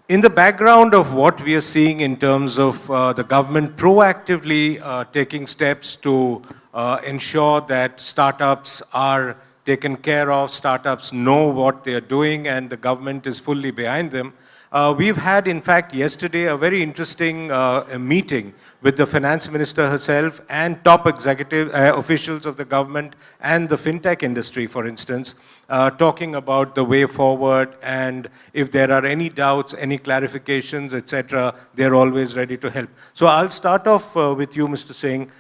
In the background of what we are seeing in terms of the government proactively taking steps to ensure that startups are taken care of, startups know what they are doing, and the government is fully behind them. We've had, in fact, yesterday a very interesting meeting with the finance minister herself and top executive officials of the government and the fintech industry, for instance, talking about the way forward, and if there are any doubts, any clarifications, etc., they're always ready to help. So I'll start off with you, Mr. Singh.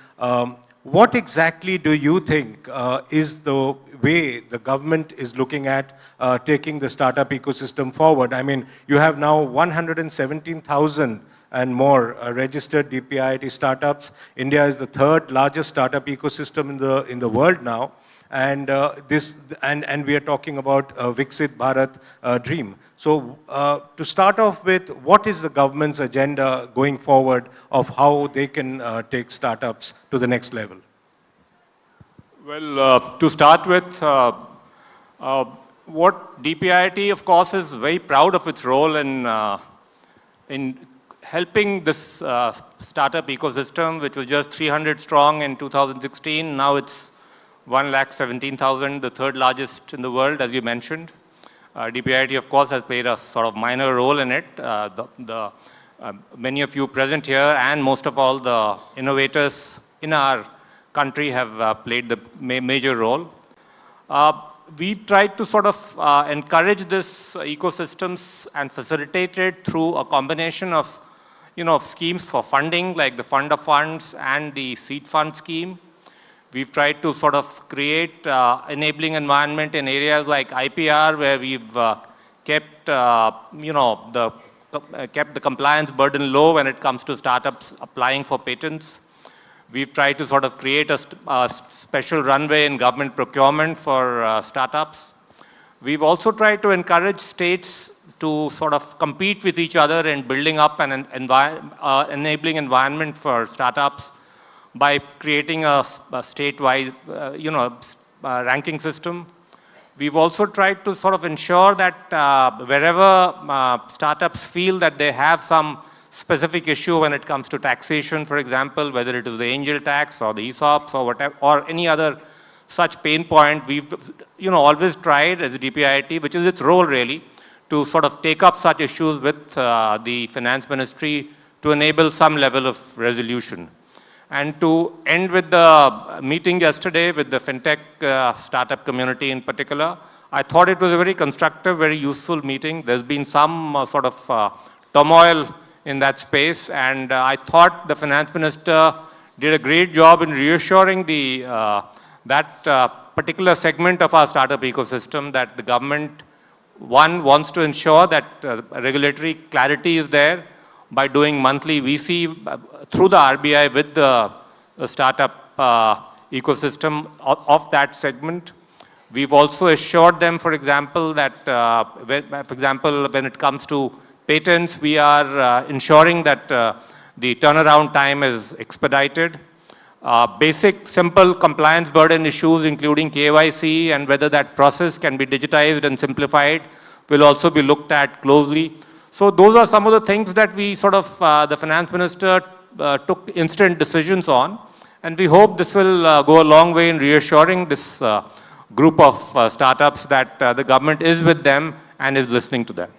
What exactly do you think is the way the government is looking at taking the startup ecosystem forward? I mean, you have now 117,000 and more registered DPIIT startups. India is the third largest startup ecosystem in the world now. And we are talking about Viksit Bharat dream. So to start off with, what is the government's agenda going forward of how they can take startups to the next level? Well, to start with, what DPIIT, of course, is very proud of its role in helping this startup ecosystem, which was just 300 strong in 2016. Now it's 1,17,000, the third largest in the world, as you mentioned. DPIIT, of course, has played a sort of minor role in it. Many of you present here, and most of all the innovators in our country have played the major role. We've tried to sort of encourage this ecosystems and facilitate it through a combination of, schemes for funding, like the fund of funds and the seed fund scheme. We've tried to sort of create enabling environment in areas like IPR, where we've kept, kept the compliance burden low when it comes to startups applying for patents. We've tried to sort of create a special runway in government procurement for startups. We've also tried to encourage states to sort of compete with each other in building up an enabling environment for startups by creating a statewide, ranking system. We've also tried to sort of ensure that wherever startups feel that they have some specific issue when it comes to taxation, for example, whether it is the angel tax or the ESOPs or whatever, or any other such pain point, we've always tried as a DPIIT, which is its role really, to sort of take up such issues with the finance ministry to enable some level of resolution. And to end with the meeting yesterday with the fintech startup community in particular, I thought it was a very constructive, very useful meeting. There's been some sort of turmoil in that space, and I thought the finance minister did a great job in reassuring that particular segment of our startup ecosystem that the government, one, wants to ensure that regulatory clarity is there by doing monthly VC through the RBI with the startup ecosystem of that segment. We've also assured them, for example, that when it comes to patents, we are ensuring that the turnaround time is expedited. Basic, simple compliance burden issues, including KYC and whether that process can be digitized and simplified, will also be looked at closely. So those are some of the things that we sort of, the finance minister took instant decisions on. And we hope this will go a long way in reassuring this group of startups that the government is with them and is listening to them.